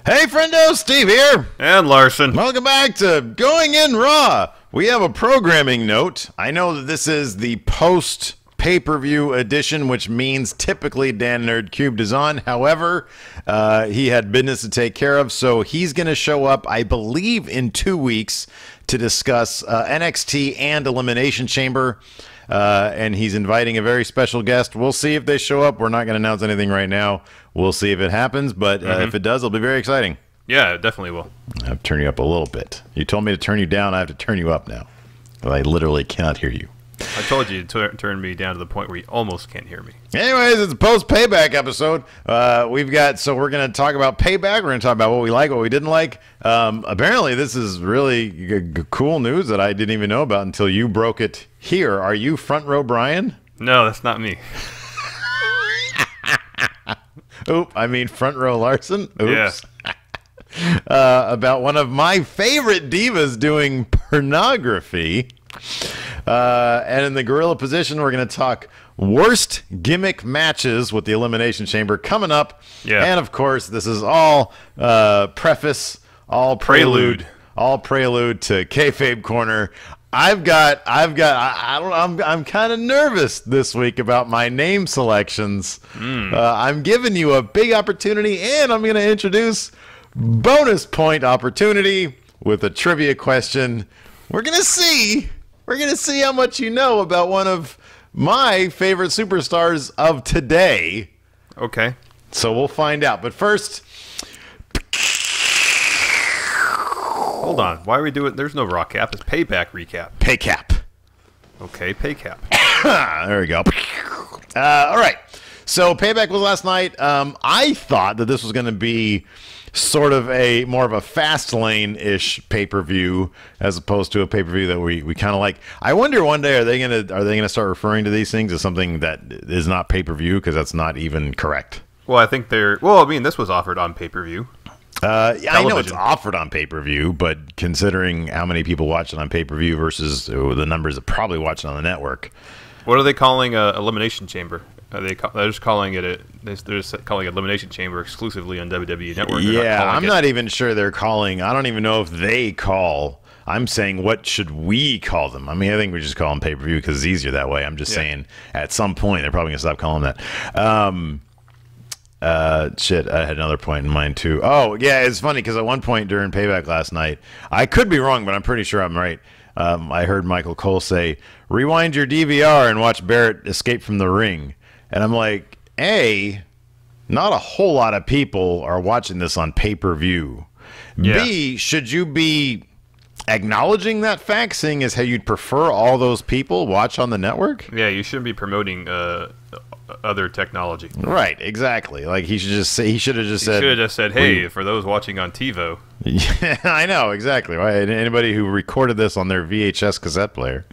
Hey friendo, Steve here. And Larson. Welcome back to Going In Raw. We have a programming note. I know that this is the post pay-per-view edition, which means typically Dan Nerd Cubed is on. However, he had business to take care of, so he's going to show up, I believe, in 2 weeks to discuss NXT and Elimination Chamber. And he's inviting a very special guest. We'll see if they show up. We're not going to announce anything right now. We'll see if it happens, but if it does, it'll be very exciting. Yeah, it definitely will. I have to turn you up a little bit. You told me to turn you down. I have to turn you up now. I literally cannot hear you. I told you to turn me down to the point where you almost can't hear me. Anyways, it's a post-Payback episode. So we're going to talk about Payback. We're going to talk about what we like, what we didn't like. Apparently, this is really cool news that I didn't even know about until you broke it here. Are you Front Row Brian? No, that's not me. Front Row Larson. Oops. Yeah. About one of my favorite divas doing pornography. And in the gorilla position, we're going to talk worst gimmick matches with the Elimination Chamber coming up. Yeah. And of course, this is all preface, all prelude to KAYFABE Corner. I'm kind of nervous this week about my name selections. I'm giving you a big opportunity, and I'm going to introduce bonus point opportunity with a trivia question. We're going to see how much you know about one of my favorite superstars of today. Okay. So we'll find out. But first, hold on. Why are we doing? There's no Raw cap. It's Payback recap. Paycap. Okay, Paycap. There we go. All right. So Payback was last night. I thought that this was going to be sort of more of a fast lane-ish pay-per-view as opposed to a pay-per-view that we kind of like. I wonder one day are they gonna start referring to these things as something that is not pay-per-view, because that's not even correct. Well, I think this was offered on pay-per-view. I know it's offered on pay-per-view, but considering how many people watch it on pay-per-view versus the numbers that probably watch it on the network. What are they calling Elimination Chamber? They're just calling it Elimination Chamber exclusively on WWE Network. Yeah, I'm not even sure they're calling. I don't even know if they call. I'm saying, what should we call them? I mean, I think we just call them pay-per-view because it's easier that way. I'm just saying, at some point, they're probably going to stop calling that. Shit, I had another point in mind, too. Oh, yeah, it's funny because at one point during Payback last night, I could be wrong, but I'm pretty sure I'm right. I heard Michael Cole say, rewind your DVR and watch Barrett escape from the ring. And I'm like, not a whole lot of people are watching this on pay-per-view. Yeah. B, should you be acknowledging that fact, seeing as how you'd prefer all those people watch on the network? Yeah, you shouldn't be promoting other technology. Right, exactly. Like he should have just said, hey, for those watching on TiVo. Yeah, I know, exactly. Right? Anybody who recorded this on their VHS cassette player.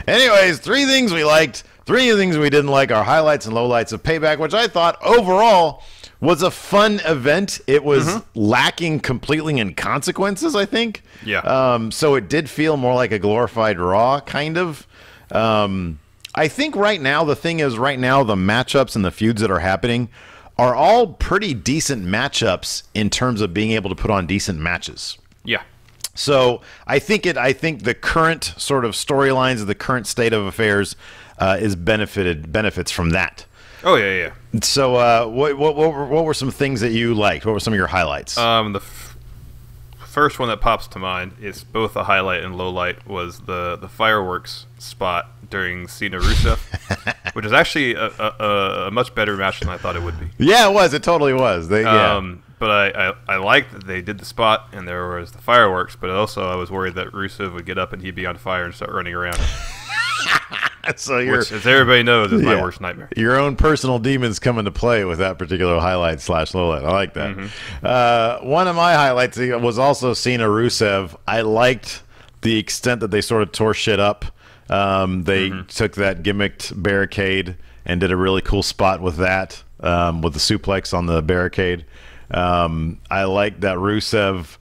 Anyways, 3 things we liked. 3 things we didn't like, our highlights and lowlights of Payback, which I thought overall was a fun event. It was lacking completely in consequences, I think. Yeah. So it did feel more like a glorified Raw, kind of. I think right now, the matchups and the feuds that are happening are all pretty decent matchups in terms of being able to put on decent matches. Yeah. So I think the current sort of storylines of the current state of affairs benefits from that. Oh yeah. So what were some things that you liked? What were some of your highlights? The first one that pops to mind is both a highlight and low light was the fireworks spot during Cena Rusev, which is actually a much better match than I thought it would be. Yeah, it was. It totally was. But I liked that they did the spot and there was the fireworks, but also I was worried that Rusev would get up and he'd be on fire and start running around. Which, as everybody knows, is my worst nightmare. Your own personal demons come into play with that particular highlight / lowlight. I like that. One of my highlights was also Cena Rusev. I liked the extent that they sort of tore shit up. They took that gimmicked barricade and did a really cool spot with that, with the suplex on the barricade. I liked that Rusev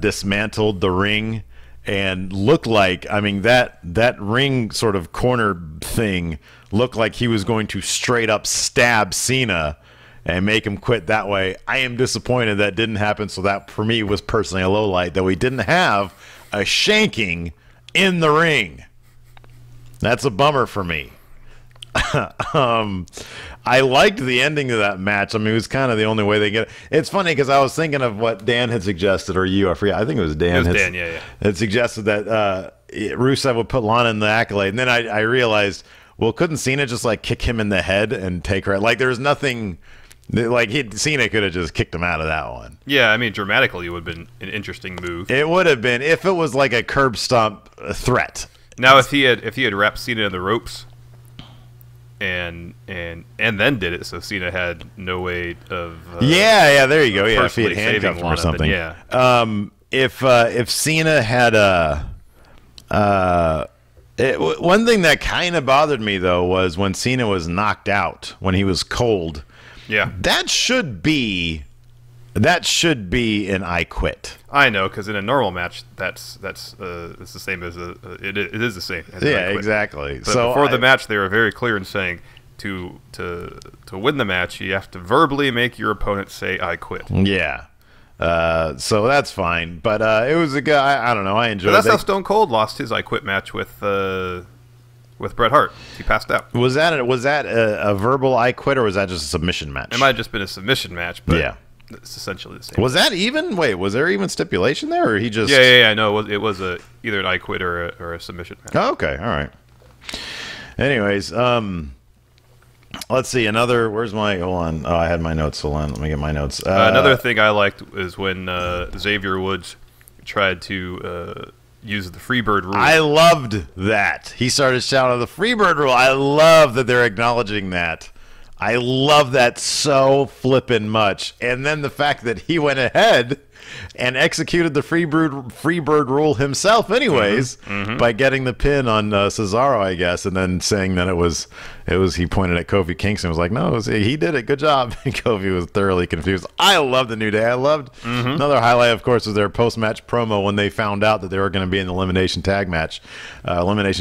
dismantled the ring and looked like, I mean, that ring sort of corner thing looked like he was going to straight up stab Cena, and make him quit that way. I am disappointed that didn't happen. So that for me was personally a low light, that we didn't have a shanking in the ring. That's a bummer for me. I liked the ending of that match. I mean, it was kind of the only way they get it. It's funny because I was thinking of what Dan had suggested, or you, I forget. I think it was Dan. Dan, yeah. Had suggested that Rusev would put Lana in the Accolade, and then I realized, well, couldn't Cena just like kick him in the head and take her? Like, there's nothing. Like Cena could have just kicked him out of that one. Yeah, I mean, dramatically, it would have been an interesting move. It would have been if it was like a curb stomp threat. Now, if he had wrapped Cena in the ropes, and then did it, so Cena had no way of there you go. Yeah, if he had handcuffed him or something. If Cena had one thing that kind of bothered me though was when Cena was knocked out, when he was cold. Yeah, that should be an I quit. I know, because in a normal match, it's the same as it is the same. As exactly. But so before the match, they were very clear in saying to win the match, you have to verbally make your opponent say "I quit." Yeah. So that's fine, but it was a guy. I don't know. I enjoyed. But that's how Stone Cold lost his "I quit" match with Bret Hart. He passed out. Was that a verbal "I quit" or was that just a submission match? It might have just been a submission match, but yeah. It's essentially the same. Was that even? Wait, was there even stipulation there, or he just? Yeah. No, it was either an I quit or a submission match. Oh, okay, all right. Anyways, let's see. Another. Where's my? Hold on. Oh, I had my notes. Hold on. Let me get my notes. Another thing I liked is when Xavier Woods tried to use the Freebird rule. I loved that. He started shouting the Freebird rule. I love that they're acknowledging that. I love that so flippin' much. And then the fact that he went ahead and executed the Freebird rule himself anyways, by getting the pin on Cesaro, I guess, and then saying that it was he pointed at Kofi Kingston and was like, no, he did it. Good job. And Kofi was thoroughly confused. I love the New Day. I loved another highlight, of course, was their post-match promo when they found out that they were going to be in the Elimination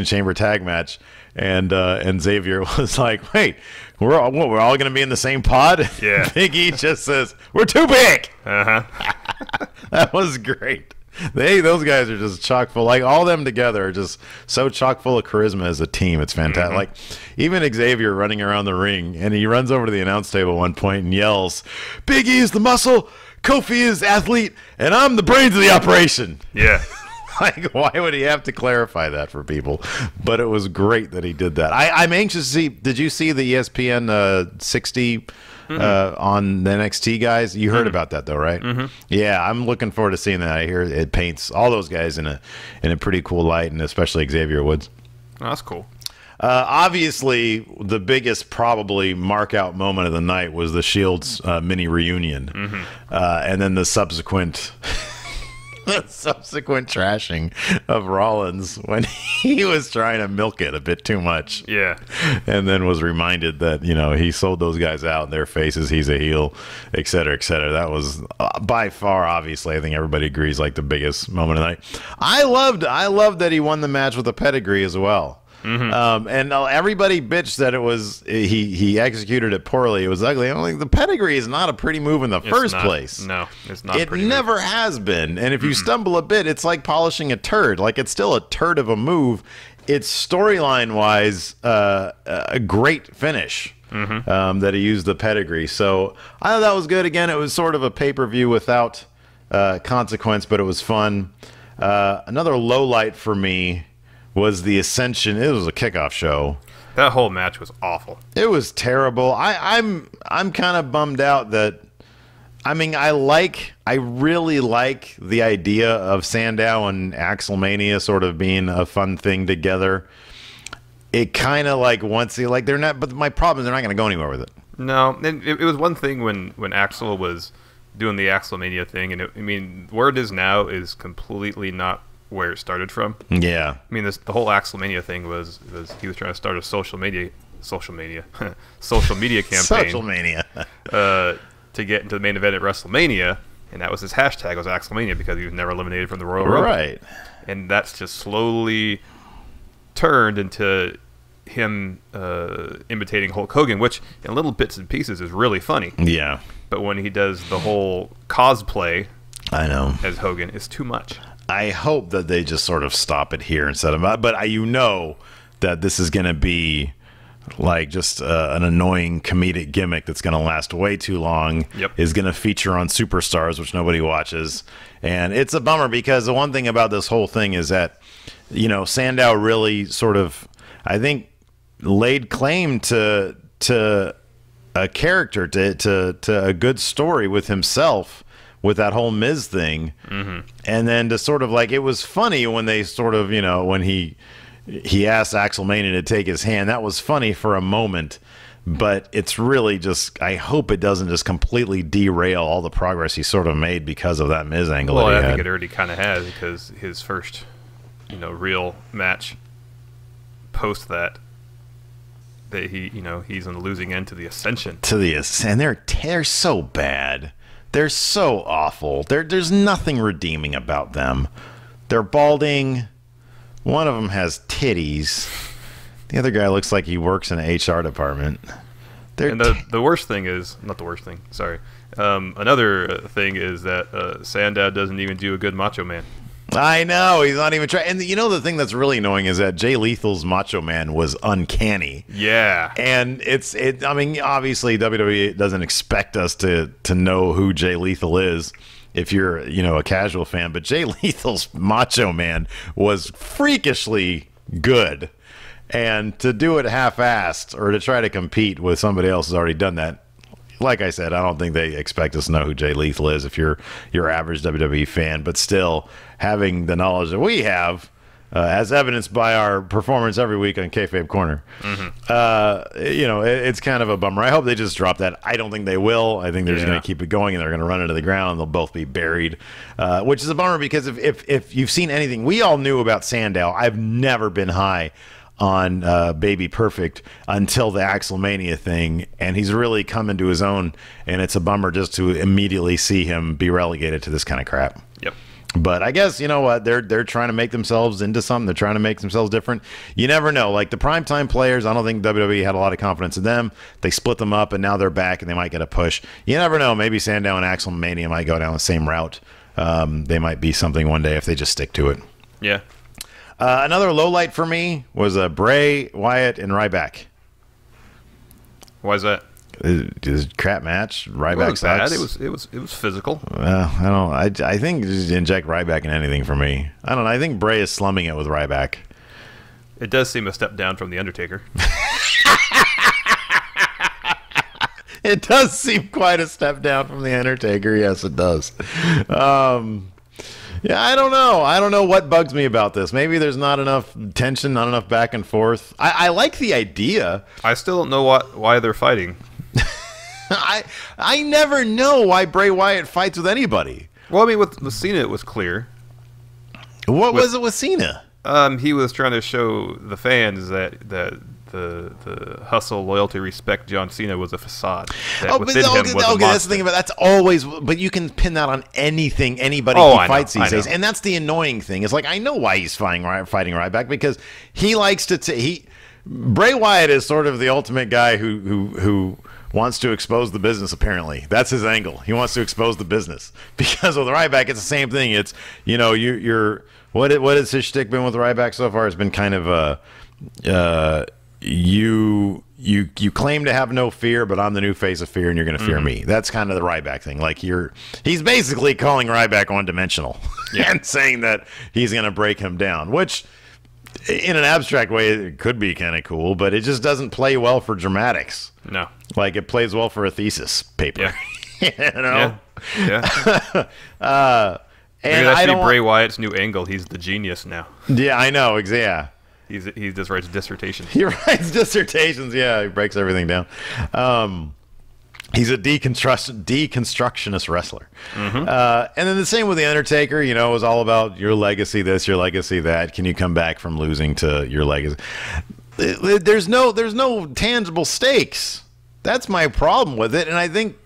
Chamber tag match. And Xavier was like, wait, we're all going to be in the same pod? Yeah. Big E just says, we're too big. That was great. Those guys are just chock full. Like, all of them together are just so chock full of charisma as a team. It's fantastic. Like, even Xavier running around the ring, and he runs over to the announce table at one point and yells, Big E is the muscle, Kofi is athlete, and I'm the brains of the operation. Yeah. Like, why would he have to clarify that for people? But it was great that he did that. I'm anxious to see. Did you see the ESPN 60 on the NXT guys? You heard about that though, right? Yeah, I'm looking forward to seeing that. I hear it paints all those guys in a pretty cool light, and especially Xavier Woods. Oh, that's cool. Obviously, the biggest probably mark-out moment of the night was the Shield's mini reunion, and then the subsequent trashing of Rollins when he was trying to milk it a bit too much. Yeah. And then was reminded that, he sold those guys out in their faces. He's a heel, et cetera, et cetera. That was by far, obviously, I think everybody agrees, like the biggest moment of the night. I loved that he won the match with a pedigree as well. And everybody bitched that it was he executed it poorly. It was ugly. Only the pedigree is not a pretty move in the first place. No, it's not. It never has been. And if you stumble a bit, it's like polishing a turd. Like, it's still a turd of a move. It's storyline wise a great finish. That he used the pedigree. So I thought that was good. Again, it was sort of a pay-per-view without consequence, but it was fun. Another low light for me was the Ascension. It was a kickoff show. That whole match was awful. It was terrible. I'm kind of bummed out that. I mean, I really like the idea of Sandow and Axelmania sort of being a fun thing together. It kind of like they're not. But my problem is they're not going to go anywhere with it. No, and it was one thing when Axel was doing the Axelmania thing, and where it is now is completely not where it started from. Yeah. I mean, the whole Axelmania thing was he was trying to start a social media campaign. Social mania. To get into the main event at WrestleMania, and that was his hashtag, was Axelmania, because he was never eliminated from the Royal Rumble. Right. And that's just slowly turned into him imitating Hulk Hogan, which in little bits and pieces is really funny. Yeah. But when he does the whole cosplay, I know, as Hogan, it's too much. I hope that they just sort of stop it here instead of, but that this is going to be like just an annoying comedic gimmick that's going to last way too long. Yep. Is going to feature on Superstars, which nobody watches, and it's a bummer because the one thing about this whole thing is that, you know, Sandow really sort of, I think, laid claim to a character, to a good story with himself, with that whole Miz thing. Mm-hmm. And then to sort of like, it was funny when they sort of, you know, when he asked Axel Mania to take his hand. That was funny for a moment, but it's really just, I hope it doesn't just completely derail all the progress he sort of made because of that Miz angle. Well, that he I had. think it already kind of has, because his first, you know, real match post that he, you know, he's on the losing end to the Ascension. And they're so bad. They're so awful. There's nothing redeeming about them. They're balding. One of them has titties. The other guy looks like he works in an HR department. And the worst thing is, not the worst thing, sorry. Another thing is that Sandow doesn't even do a good Macho Man. I know, he's not even trying. And you know, the thing that's really annoying is that Jay Lethal's Macho Man was uncanny. Yeah. And I mean, obviously WWE doesn't expect us to know who Jay Lethal is if you're, you know, a casual fan, but Jay Lethal's Macho Man was freakishly good. And to do it half-assed or to try to compete with somebody else who's already done that, like I said, I don't think they expect us to know who Jay Lethal is if you're your average WWE fan. But still, having the knowledge that we have, as evidenced by our performance every week on KAYFABE Korner, you know, it's kind of a bummer. I hope they just drop that. I don't think they will. I think they're just going to keep it going, and they're going to run into the ground, and they'll both be buried, which is a bummer because if you've seen anything, we all knew about Sandow. I've never been high on Baby Perfect until the Axelmania thing, and he's really come into his own, and it's a bummer just to immediately see him be relegated to this kind of crap. Yep. But I guess, you know what, they're trying to make themselves into something. They're trying to make themselves different. You never know. Like the primetime players, I don't think WWE had a lot of confidence in them. They split them up, and now they're back, and they might get a push. You never know. Maybe Sandow and Axelmania might go down the same route. They might be something one day if they just stick to it. Yeah. Another low light for me was Bray Wyatt and Ryback. Why is that? It was a crap match. Ryback bad. sucks. It was physical. I think just inject Ryback in anything for me. I don't know. I think Bray is slumming it with Ryback. It does seem a step down from the Undertaker. It does seem quite a step down from the Undertaker. Yes, it does. Yeah, I don't know. I don't know what bugs me about this. Maybe there's not enough tension, not enough back and forth. I like the idea. I still don't know why they're fighting. I never know why Bray Wyatt fights with anybody. Well, I mean, with Cena, it was clear. What was it with Cena? He was trying to show the fans that the hustle, loyalty, respect John Cena was a facade. That's the thing about that's always. But you can pin that on anything, anybody he fights these days, and that's the annoying thing. It's like I know why he's fighting Ryback because he likes to. Bray Wyatt is sort of the ultimate guy who wants to expose the business. Apparently, that's his angle. He wants to expose the business because with Ryback, it's the same thing. It's you're what has his shtick been with Ryback so far? It's been kind of you claim to have no fear, but I'm the new face of fear, and you're going to fear me. That's kind of the Ryback thing. Like he's basically calling Ryback one-dimensional and saying that he's going to break him down, which in an abstract way it could be kind of cool, but it just doesn't play well for dramatics. No, like it plays well for a thesis paper. Yeah. You know? Yeah. And that's Bray Wyatt's new angle. He's the genius now. Yeah, I know. Yeah. He just writes dissertations. He writes dissertations. Yeah, he breaks everything down. He's a deconstructionist wrestler. And then the same with The Undertaker. You know, it was all about your legacy this, your legacy that. Can you come back from losing to your legacy? There's no tangible stakes. That's my problem with it. And I think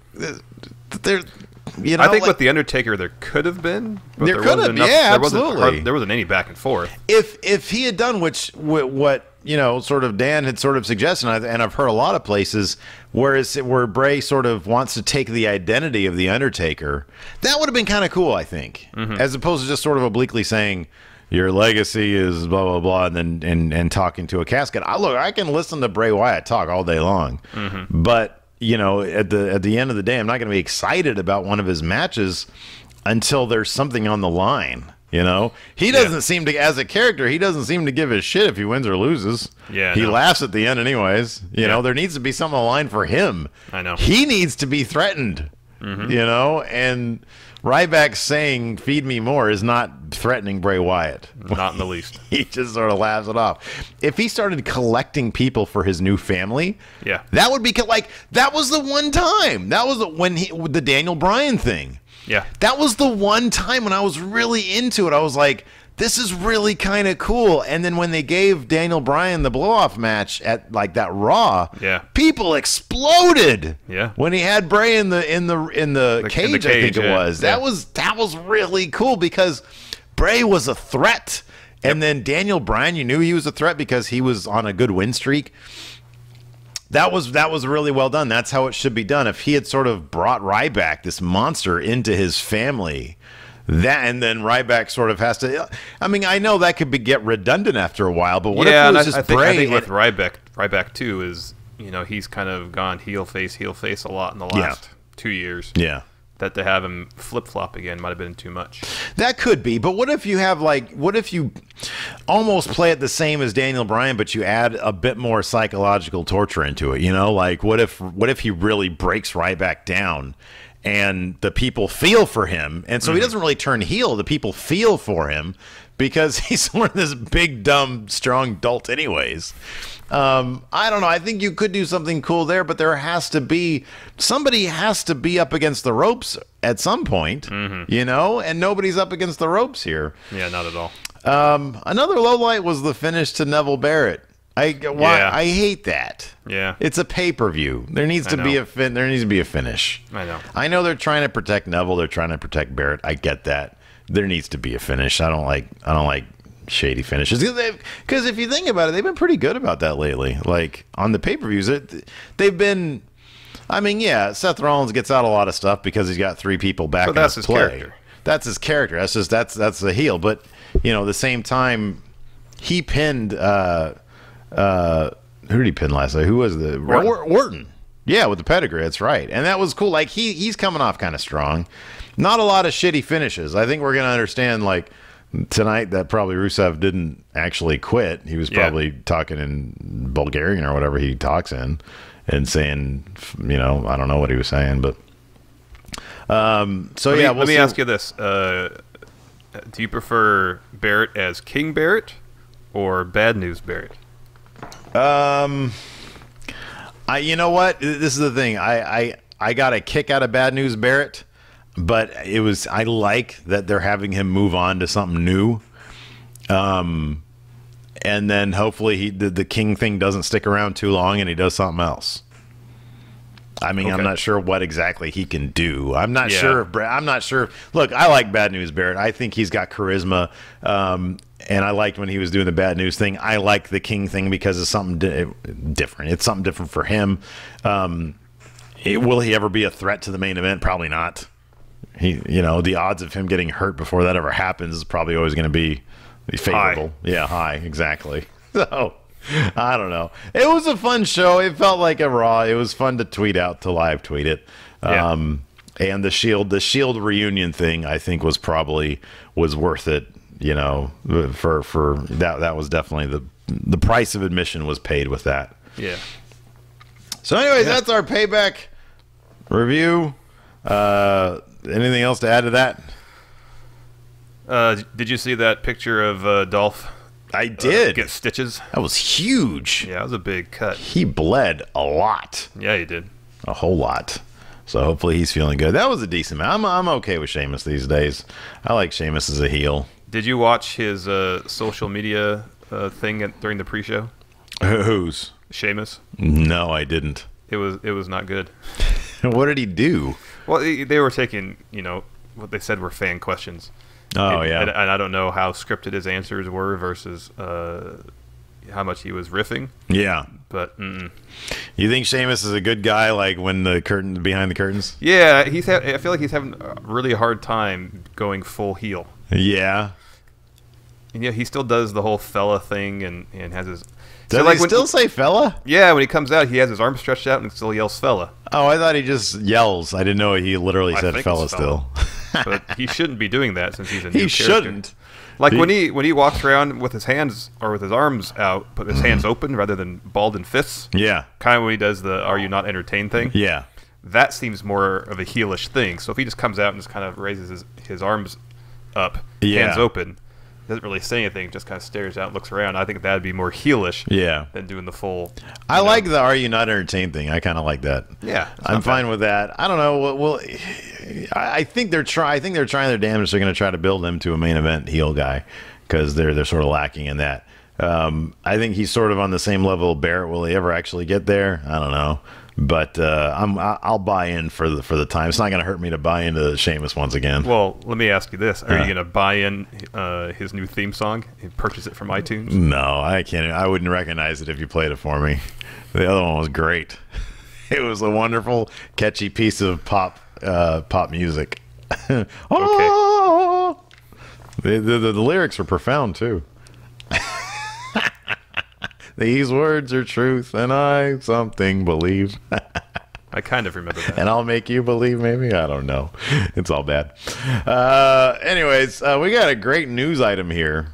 I think with The Undertaker there could have been. But there could have, yeah, absolutely. There wasn't any back and forth. If he had done what sort of Dan had sort of suggested, and I've heard a lot of places where Bray sort of wants to take the identity of the Undertaker. That would have been kind of cool, I think, as opposed to just sort of obliquely saying your legacy is blah blah blah, and then and talking to a casket. I can listen to Bray Wyatt talk all day long, but at the end of the day, I'm not going to be excited about one of his matches until there's something on the line. He doesn't seem to, as a character, he doesn't seem to give a shit if he wins or loses. Yeah, he laughs at the end anyways. There needs to be something on the line for him. I know. He needs to be threatened. And Ryback saying "feed me more" is not threatening Bray Wyatt. Not in the least. He just sort of laughs it off. If he started collecting people for his new family, that would be like, that was the one time. That was the Daniel Bryan thing. Yeah. That was the one time when I was really into it. I was like, this is really kind of cool. And then when they gave Daniel Bryan the blow-off match at like that Raw, people exploded. Yeah. When he had Bray in the cage, I think it was. Yeah. That was really cool because Bray was a threat. And then Daniel Bryan, you knew he was a threat because he was on a good win streak. That was really well done. That's how it should be done. If he had sort of brought Ryback, this monster, into his family, and then Ryback sort of has to. I mean, I know that could get redundant after a while, but what if it was just Bray? I think with Ryback too is he's kind of gone heel face a lot in the last 2 years. Yeah. That to have him flip-flop again might have been too much. That could be, but what if you almost play it the same as Daniel Bryan, but you add a bit more psychological torture into it? Like what if he really breaks Ryback down, and the people feel for him, and so he doesn't really turn heel. The people feel for him because he's sort of this big, dumb, strong dolt, anyways. I don't know. I think you could do something cool there, but somebody has to be up against the ropes at some point, and nobody's up against the ropes here. Yeah, not at all. Another low light was the finish to Neville Barrett. I hate that. Yeah, it's a pay-per-view. There needs to be a finish. I know. I know they're trying to protect Neville. They're trying to protect Barrett. I get that. There needs to be a finish. I don't like shady finishes because if you think about it, they've been pretty good about that lately. Like on the pay-per-views, they've been. I mean, Seth Rollins gets out a lot of stuff because he's got three people back. But that's his character. That's his character. That's the heel. But at the same time, he pinned. Who did he pin last night? Who was the Orton? Yeah, with the pedigree. That's right, and that was cool. Like he's coming off kind of strong. Not a lot of shitty finishes. I think we're gonna understand like tonight that probably Rusev didn't actually quit. He was probably talking in Bulgarian or whatever he talks in, and saying, I don't know what he was saying, but let me ask you this: do you prefer Barrett as King Barrett or Bad News Barrett? You know what? This is the thing. I got a kick out of Bad News Barrett, but I like that they're having him move on to something new. And then hopefully the King thing doesn't stick around too long and he does something else. I mean, I'm not sure what exactly he can do. I'm not sure. Look, I like Bad News Barrett. I think he's got charisma. And I liked when he was doing the Bad News thing. I like the King thing because it's something different. It's something different for him. Will he ever be a threat to the main event? Probably not. The odds of him getting hurt before that ever happens is probably always going to be favorable. High. Yeah, high, exactly. So, I don't know. It was a fun show. It felt like a Raw. It was fun to tweet out, to live tweet it. Yeah. And the Shield reunion thing, I think, was worth it. For that was definitely the price of admission was paid with that. Yeah. So, anyways, that's our Payback review. Anything else to add to that? Did you see that picture of Dolph? I did. Get stitches. That was huge. Yeah, that was a big cut. He bled a lot. Yeah, he did. A whole lot. So hopefully he's feeling good. That was a decent match. I'm okay with Sheamus these days. I like Sheamus as a heel. Did you watch his social media thing during the pre-show? Whose? Sheamus? No, I didn't. It was not good. What did he do? Well, they were taking, what they said were fan questions. Oh, and yeah. And I don't know how scripted his answers were versus, how much he was riffing. Yeah. But you think Sheamus is a good guy, like when the curtain behind the curtains? yeah, I feel like he's having a really hard time going full heel. Yeah. And yeah, he still does the whole fella thing and has his. Does he still say fella? Yeah, when he comes out, he has his arms stretched out and still yells fella. Oh, I thought he just yells. I didn't know he literally said fella still. But he shouldn't be doing that since he's a new He character. shouldn't. Like when he walks around with his hands or with his arms out, but his hands open rather than balled in fists. Yeah. Kind of when he does the "Are you not entertained" thing. Yeah. That seems more of a heelish thing. So if he just comes out and just kind of raises his arms up, hands open, doesn't really say anything, just kind of stares out, looks around. I think that'd be more heelish. Than doing the full. I like the "Are you not entertained" thing. I kind of like that. Yeah. I'm fine with that. I don't know. Well, I think they're trying their damnedest. They're going to try to build him to a main event heel guy because they're sort of lacking in that. I think he's sort of on the same level of Barrett. Will he ever actually get there? I don't know. But I'll buy in for the time. It's not going to hurt me to buy into Sheamus once again. Well, let me ask you this: are you going to buy in his new theme song and purchase it from iTunes? No, I can't. I wouldn't recognize it if you played it for me. The other one was great. It was a wonderful, catchy piece of pop music. Oh! The lyrics are profound too. These words are truth, and I something believe. I kind of remember that. And I'll make you believe, maybe? I don't know. It's all bad. Anyways, we got a great news item here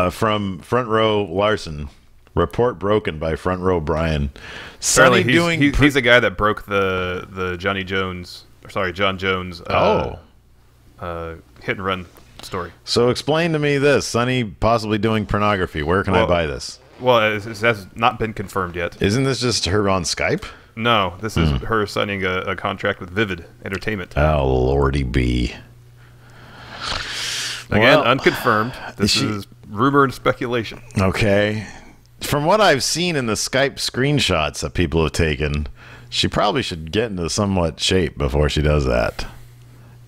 from Front Row Larson. Report broken by Front Row Brian. Apparently he's the guy that broke the John Jones hit and run story. So explain to me this. Sonny possibly doing pornography. Where can I buy this? Well, it has not been confirmed yet. Isn't this just her on Skype? No, this is her signing a contract with Vivid Entertainment. Oh, Lordy B. Again, unconfirmed. This is rumor and speculation. Okay. From what I've seen in the Skype screenshots that people have taken, she probably should get into somewhat shape before she does that.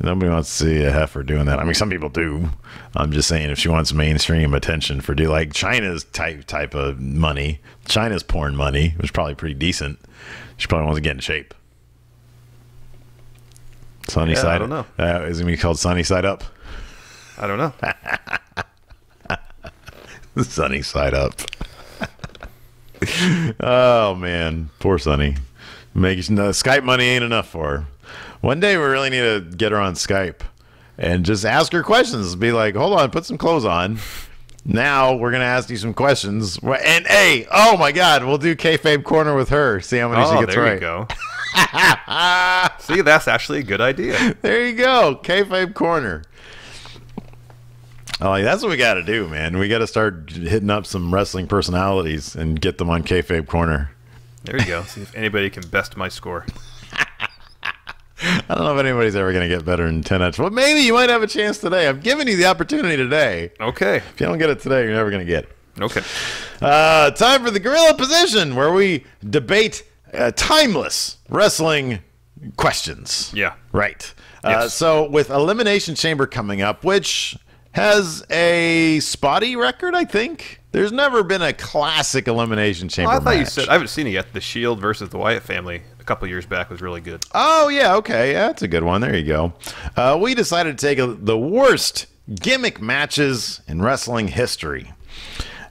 Nobody wants to see a heifer doing that. I mean, some people do. I'm just saying if she wants mainstream attention for like China's type of money, China's porn money, which is probably pretty decent, she probably wants to get in shape. Sunny side. I don't know. Is it going to be called Sunny Side Up? I don't know. Sunny Side Up. Oh man, poor Sunny. Skype money ain't enough for her. One day we really need to get her on Skype and just ask her questions. Be like, hold on, put some clothes on. Now we're gonna ask you some questions. And hey, oh my God, we'll do KAYFABE Corner with her. See how many she gets right. There you go. See, that's actually a good idea. There you go, KAYFABE Corner. Oh, that's what we got to do, man. We got to start hitting up some wrestling personalities and get them on KAYFABE Corner. There you go. See if anybody can best my score. I don't know if anybody's ever going to get better than 10 out of 12. Well, maybe you might have a chance today. I'm giving you the opportunity today. Okay. If you don't get it today, you're never going to get it. Okay. Time for the Gorilla Position, where we debate timeless wrestling questions. Yeah. Right. Yes. So with Elimination Chamber coming up, which has a spotty record, I think. There's never been a classic Elimination Chamber match. You said, I haven't seen it yet. The Shield versus the Wyatt family a couple years back was really good. Oh, yeah, okay. Yeah, that's a good one. There you go. We decided to take the worst gimmick matches in wrestling history.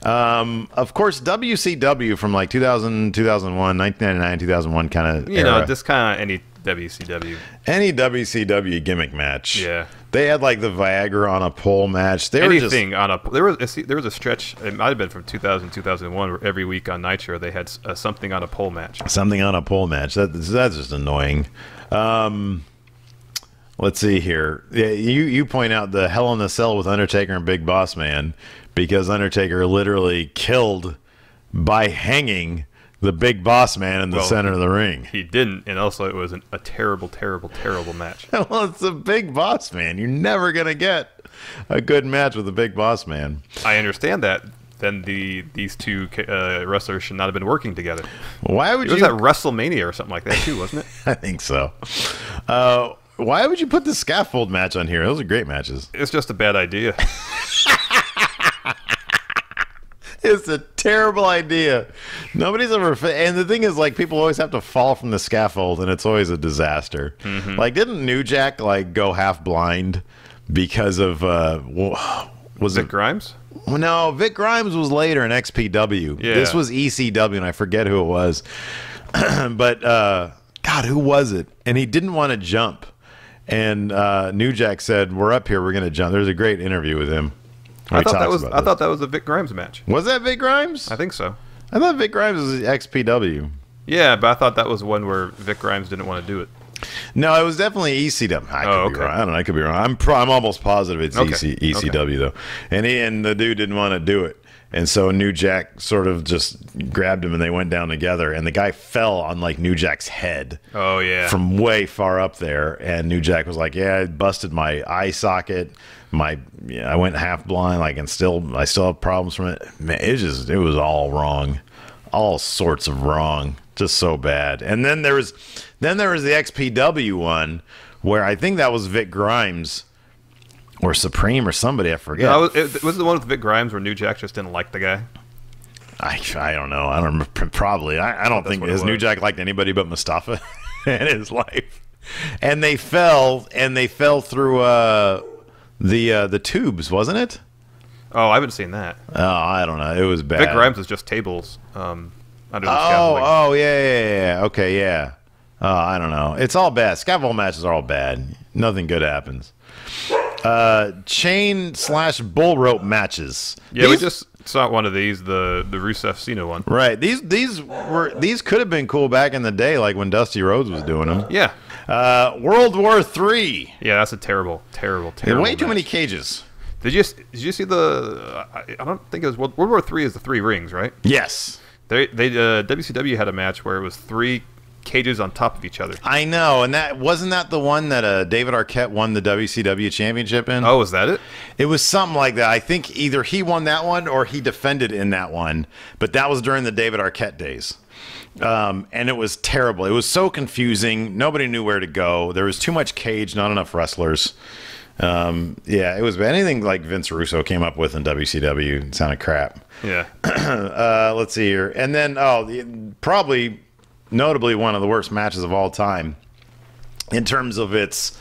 Of course, WCW from like 2000, 2001, 1999, 2001 kind of era. Just kind of any WCW. Any WCW gimmick match. Yeah. They had like the Viagra on a pole match. There was a stretch, it might have been from 2000, 2001, where every week on Nitro they had something on a pole match. Something on a pole match. That's just annoying. Let's see here. Yeah, you point out the Hell in a Cell with Undertaker and Big Boss Man, because Undertaker literally killed by hanging the Big Boss Man in the center of the ring. He didn't, and also it was a terrible, terrible, terrible match. Well, it's the Big Boss Man. You're never going to get a good match with the Big Boss Man. I understand that. Then these two wrestlers should not have been working together. Why would you? It was at WrestleMania or something like that too, wasn't it? I think so. Why would you put the scaffold match on here? Those are great matches. It's just a bad idea. It's a terrible idea. Nobody's ever. And the thing is, like, people always have to fall from the scaffold, and it's always a disaster. Like, didn't New Jack like go half blind because of was Vic it Grimes? No, Vic Grimes was later in XPW. Yeah. This was ECW, and I forget who it was. But God, who was it? And he didn't want to jump. And New Jack said, "We're up here. We're going to jump." There's a great interview with him. I thought that was a Vic Grimes match. Was that Vic Grimes? I think so. I thought Vic Grimes was XPW. Yeah, but I thought that was one where Vic Grimes didn't want to do it. No, it was definitely ECW. I could be wrong. I don't know. I could be wrong. I'm almost positive it's ECW though. And the dude didn't want to do it. And so New Jack sort of just grabbed him and they went down together. And the guy fell on like New Jack's head. Oh, yeah. From way far up there. And New Jack was like, yeah, I busted my eye socket. I went half blind, like, and I still have problems from it. Man, it was all wrong. All sorts of wrong. Just so bad. And then there was the XPW one where I think that was Vic Grimes or Supreme or somebody, I forget. No, it was the one with Vic Grimes where New Jack just didn't like the guy. I don't know. I don't remember. Probably. I don't think his New Jack liked anybody but Mustafa in his life. And they fell through the tubes, wasn't it? Oh, I haven't seen that. Oh, I don't know. It was bad. Vic Grimes was just tables under the scaffolding. Oh, yeah. Okay, yeah. I don't know. It's all bad. Scaffold matches are all bad. Nothing good happens. Chain/bull rope matches. Yeah, we just saw one of these, the Rusev Cena one. Right. These could have been cool back in the day, like when Dusty Rhodes was doing them. Yeah. World War III. Yeah, that's a terrible Way too many cages. Did you see the? I don't think it was World War III is the 3 rings, right? Yes. WCW had a match where it was 3 cages on top of each other. I know, and that wasn't the one that David Arquette won the WCW championship in. Oh, was that it? It was something like that. I think either he won that one or he defended in that one, but that was during the David Arquette days. And it was terrible. It was so confusing. Nobody knew where to go. There was too much cage, not enough wrestlers. Yeah, it was anything like Vince Russo came up with in WCW. It sounded crap. Yeah. Let's see here. And then, probably notably one of the worst matches of all time in terms of its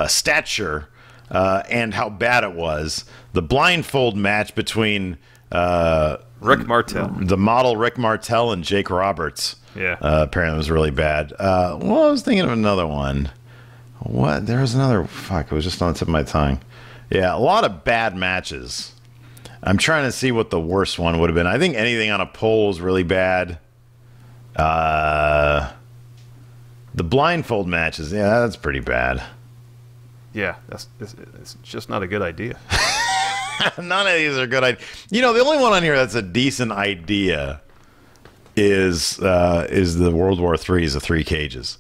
stature and how bad it was. The blindfold match between Rick Martel. The model Rick Martel and Jake Roberts. Yeah. Apparently it was really bad. Well, I was thinking of another one. What? There was another. Fuck, it was just on the tip of my tongue. Yeah, a lot of bad matches. I'm trying to see what the worst one would have been. I think anything on a pole was really bad. The blindfold matches, yeah, that's pretty bad. Yeah, it's just not a good idea. None of these are good ideas. You know, the only one on here that's a decent idea is the World War III, is the 3 cages.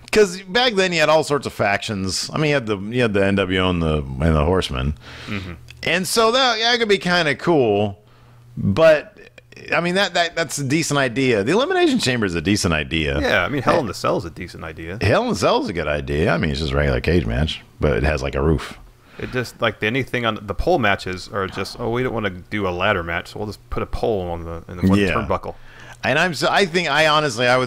Because back then you had all sorts of factions. I mean, you had the NWO and the Horsemen, and so that could be kind of cool. But I mean, that's a decent idea. The Elimination Chamber is a decent idea. Yeah, I mean, Hell in the Cell is a decent idea. Hell in the Cell is a good idea. I mean, it's just a regular cage match, but it has like a roof. It just, like, anything on the pole matches are just, we don't want to do a ladder match, so we'll just put a pole in the one turnbuckle. And I would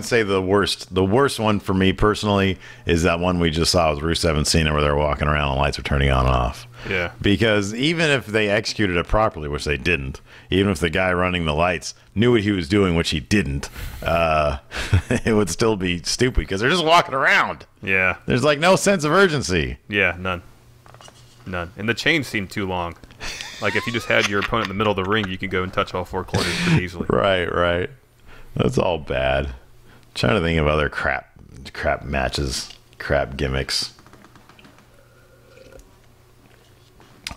say the worst one for me personally is that one we just saw with Rusev and Cena where they're walking around and lights are turning on and off. Yeah. Because even if they executed it properly, which they didn't, even if the guy running the lights knew what he was doing, which he didn't, it would still be stupid because they're just walking around. Yeah. There's like no sense of urgency. Yeah, none. And the chains seem too long. Like if you just had your opponent in the middle of the ring, you could go and touch all 4 corners pretty easily. Right. That's all bad. Trying to think of other crap matches, crap gimmicks.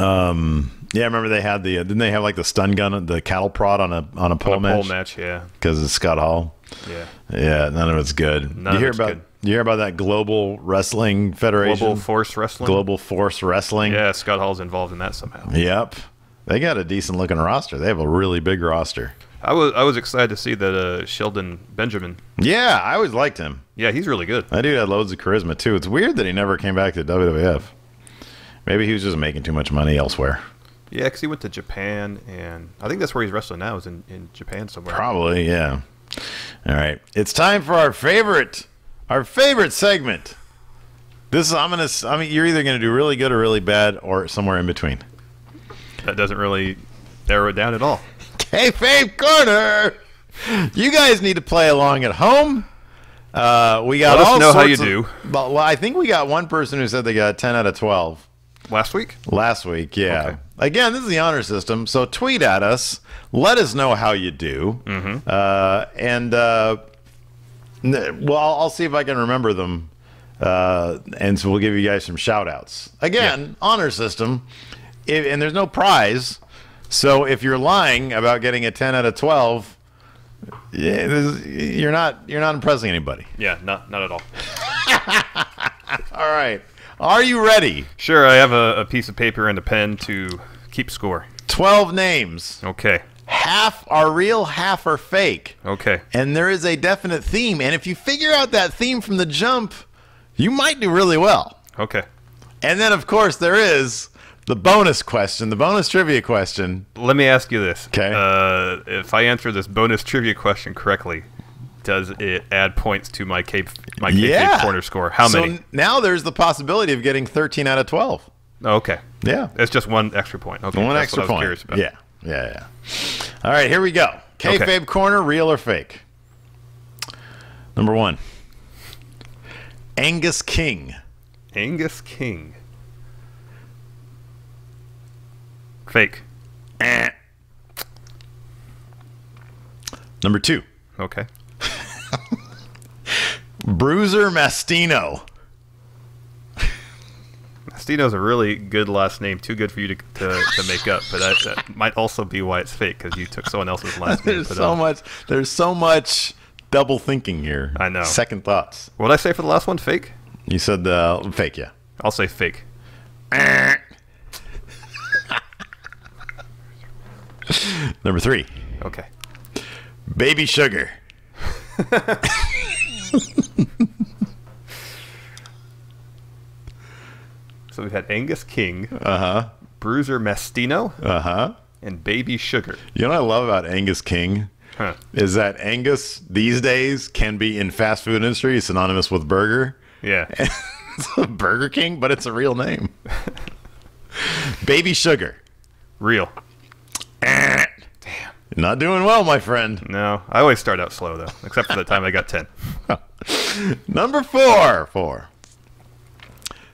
Yeah, remember they had didn't they have like the stun gun, the cattle prod on a pole match? Pole match, yeah. Because it's Scott Hall. Yeah, none of it's good. You hear about that Global Wrestling Federation? Global Force Wrestling. Global Force Wrestling. Yeah, Scott Hall's involved in that somehow. Yep, they got a decent looking roster. They have a really big roster. I was excited to see that Sheldon Benjamin. Yeah, I always liked him. Yeah, he's really good. That dude had loads of charisma too. It's weird that he never came back to WWF. Maybe he was just making too much money elsewhere. Yeah, because he went to Japan, and I think that's where he's wrestling now, is in Japan somewhere. Probably, yeah. All right. It's time for our favorite segment. This is you're either gonna do really good or really bad, or somewhere in between. That doesn't really narrow it down at all. KAYFABE Korner. You guys need to play along at home. We got Let us all know how sorts you of- do. Well, I think we got one person who said they got 10 out of 12. Last week? Last week, yeah. Okay. Again, this is the honor system, so tweet at us. Let us know how you do. Well, I'll see if I can remember them. And so we'll give you guys some shout-outs. Again, honor system, and there's no prize. So if you're lying about getting a 10 out of 12, you're not impressing anybody. Yeah, not at all. All right. Are you ready? Sure, I have a piece of paper and a pen to keep score. 12 names. Okay. Half are real, half are fake. Okay. And there is a definite theme. And if you figure out that theme from the jump, you might do really well. Okay. And then, of course, there is the bonus question, the bonus trivia question. Let me ask you this. Okay. If I answer this bonus trivia question correctly, does it add points to my KAYFABE Korner score? How many? So now there's the possibility of getting 13 out of 12. Okay. Yeah. It's just one extra point. Okay. One that's extra what I was point. curious about. Yeah. All right, here we go. KAYFABE Korner, real or fake? Number 1. Angus King. Angus King. Fake. Number 2. Okay. Bruiser Mastino. Mastino's a really good last name. Too good for you to make up, but that might also be why it's fake, because you took someone else's last name. There's so much double thinking here. I know. Second thoughts. What did I say for the last one? Fake? You said fake, yeah. I'll say fake. Number 3. Okay. Baby Sugar. So we've had Angus King, Bruiser Mastino, and Baby Sugar. You know what I love about Angus King? Huh. Is that Angus these days can be in fast food industry synonymous with burger. Yeah. It's a Burger King, but it's a real name. Baby Sugar. Real. Damn. Not doing well, my friend. No, I always start out slow, though, except for the time I got 10. Number 4.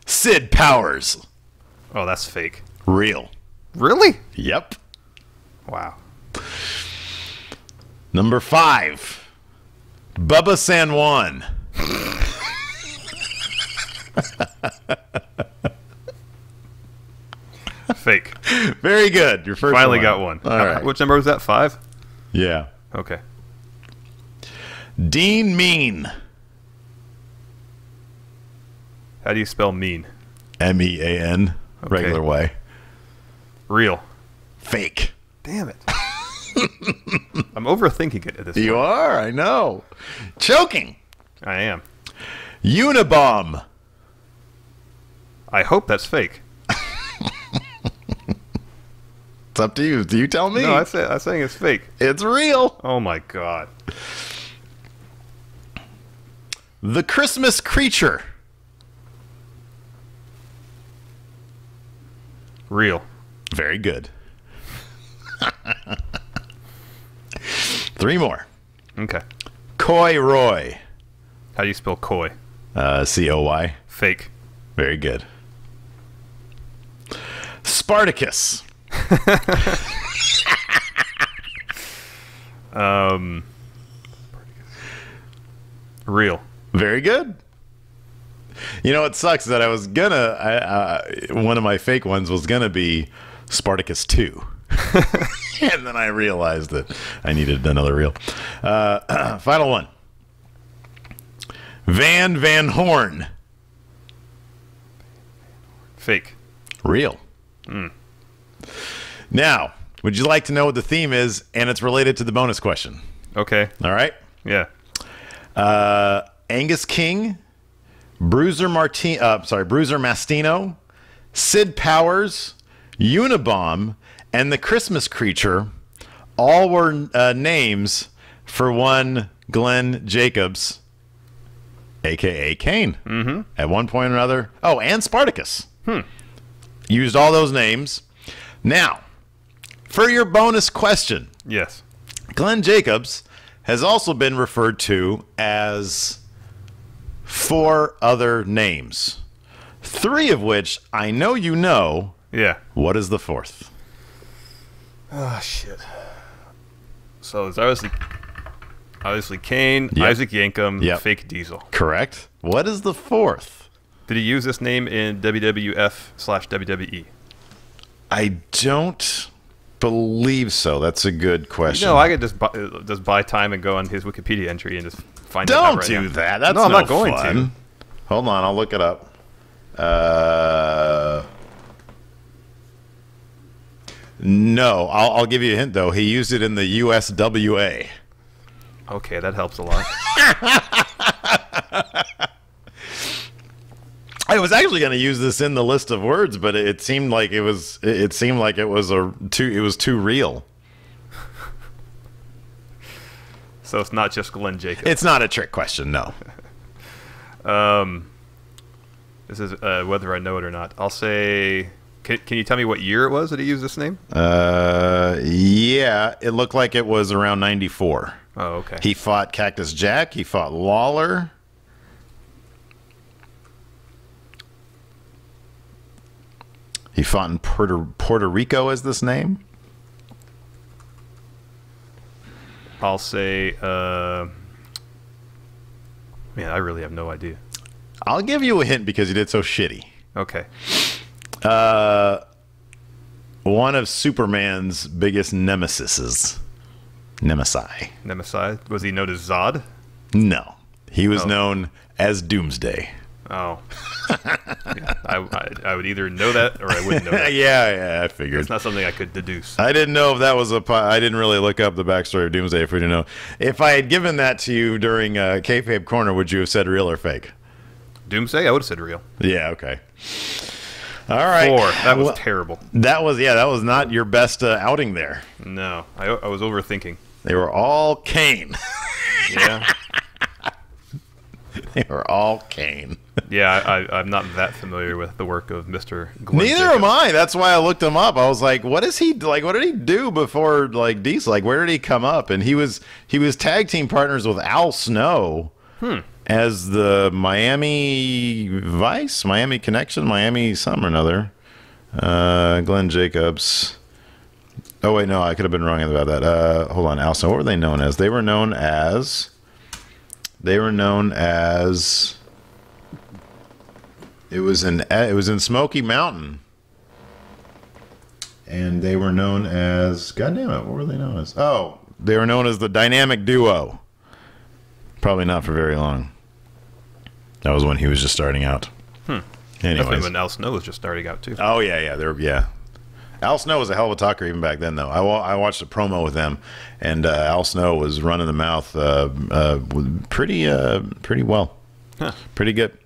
Sid Powers. Oh, that's fake. Real. Really? Yep. Wow. Number 5. Bubba San Juan. Fake. Very good. Your first Finally one. got one. All right. Which number was that? 5? Yeah. Okay. Dean Mean. How do you spell mean? MEAN. Okay. Regular way. Real. Fake. Damn it. I'm overthinking it at this point. You are, I know. Choking. I am. Unabomb. I hope that's fake. It's up to you. Do you tell me? No, I'm saying it's fake. It's real. Oh my god. The Christmas Creature. Real. Very good. 3 more. Okay. Coy Roy. How do you spell coy? COY. Fake. Very good. Spartacus. Real. Very good. You know what sucks is that I was gonna one of my fake ones was gonna be Spartacus 2. And then I realized that I needed another reel. Final one. Van Horn. Fake. Real. Now, would you like to know what the theme is? And it's related to the bonus question. Okay. All right. Yeah. Angus King, Bruiser Mastino, Sid Powers, Unabomb, and the Christmas Creature all were names for one Glenn Jacobs, a.k.a. Kane, at one point or another. Oh, and Spartacus. Used all those names. Now, for your bonus question. Yes. Glenn Jacobs has also been referred to as 4 other names, 3 of which I know you know. Yeah. What is the 4th? Oh, shit. So it's obviously Kane, Yep. Isaac Yankem, Yep. Fake Diesel. Correct. What is the 4th? Did he use this name in WWF/WWE? I don't believe so. That's a good question. No, I could just buy time and go on his Wikipedia entry and just find it out Don't right do now. that. That's no, I'm no not going fun. to. Hold on, I'll look it up. No, I'll give you a hint though. He used it in the USWA. Okay, that helps a lot. I was actually going to use this in the list of words, but it seemed like it was too real. So it's not just Glenn Jacobs. It's not a trick question, no. This is whether I know it or not. I'll say. Can you tell me what year it was that he used this name? Yeah, it looked like it was around 94. Oh, okay. He fought Cactus Jack. He fought Lawler. He fought in Puerto Rico as this name. I'll say. Man, I really have no idea. I'll give you a hint because you did so shitty. Okay. One of Superman's biggest nemesises. Nemesis. Was he known as Zod? No. He was known as Doomsday. Oh. Yeah, I would either know that or I wouldn't know that. yeah, I figured. It's not something I could deduce. I didn't know if that was I didn't really look up the backstory of Doomsday if we didn't know. If I had given that to you during KAYFABE Corner, would you have said real or fake? Doomsday? I would have said real. Yeah, okay. All right. 4. That was terrible. That was not your best outing there. No. I was overthinking. They were all Kane. Yeah. They were all Kane. Yeah, I'm not that familiar with the work of Mr. Glenn Neither Jacobs. am I. That's why I looked him up. I was like, what is he like? What did he do before like Diesel? Like, where did he come up? And he was tag team partners with Al Snow as the Miami Vice, Miami Connection, Miami something or another. Glenn Jacobs. Oh wait, no, I could have been wrong about that. Hold on, Al Snow. What were they known as? They were known as. It was in Smoky Mountain, and they were known as. God damn it! What were they known as? Oh, they were known as the Dynamic Duo. Probably not for very long. That was when he was just starting out. Definitely Anyways, when Al Snow was just starting out, too. oh yeah. Al Snow was a hell of a talker even back then, though. I watched a promo with them, and Al Snow was running the mouth pretty well. Huh. Pretty good.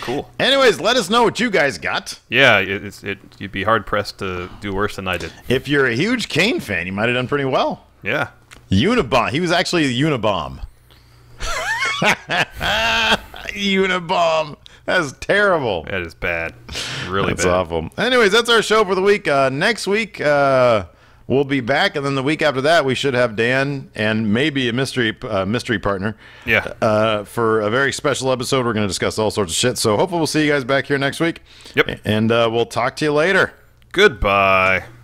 Cool. Anyways, let us know what you guys got. Yeah, you'd be hard-pressed to do worse than I did. If you're a huge Kane fan, you might have done pretty well. Yeah. Unabomb. He was actually a Unabomb. Unabomb. That's terrible. That is bad. Really That's bad. awful. Anyways, that's our show for the week. Next week, we'll be back, and then the week after that, we should have Dan and maybe a mystery partner. Yeah. For a very special episode, we're going to discuss all sorts of shit. So hopefully we'll see you guys back here next week. Yep. And we'll talk to you later. Goodbye.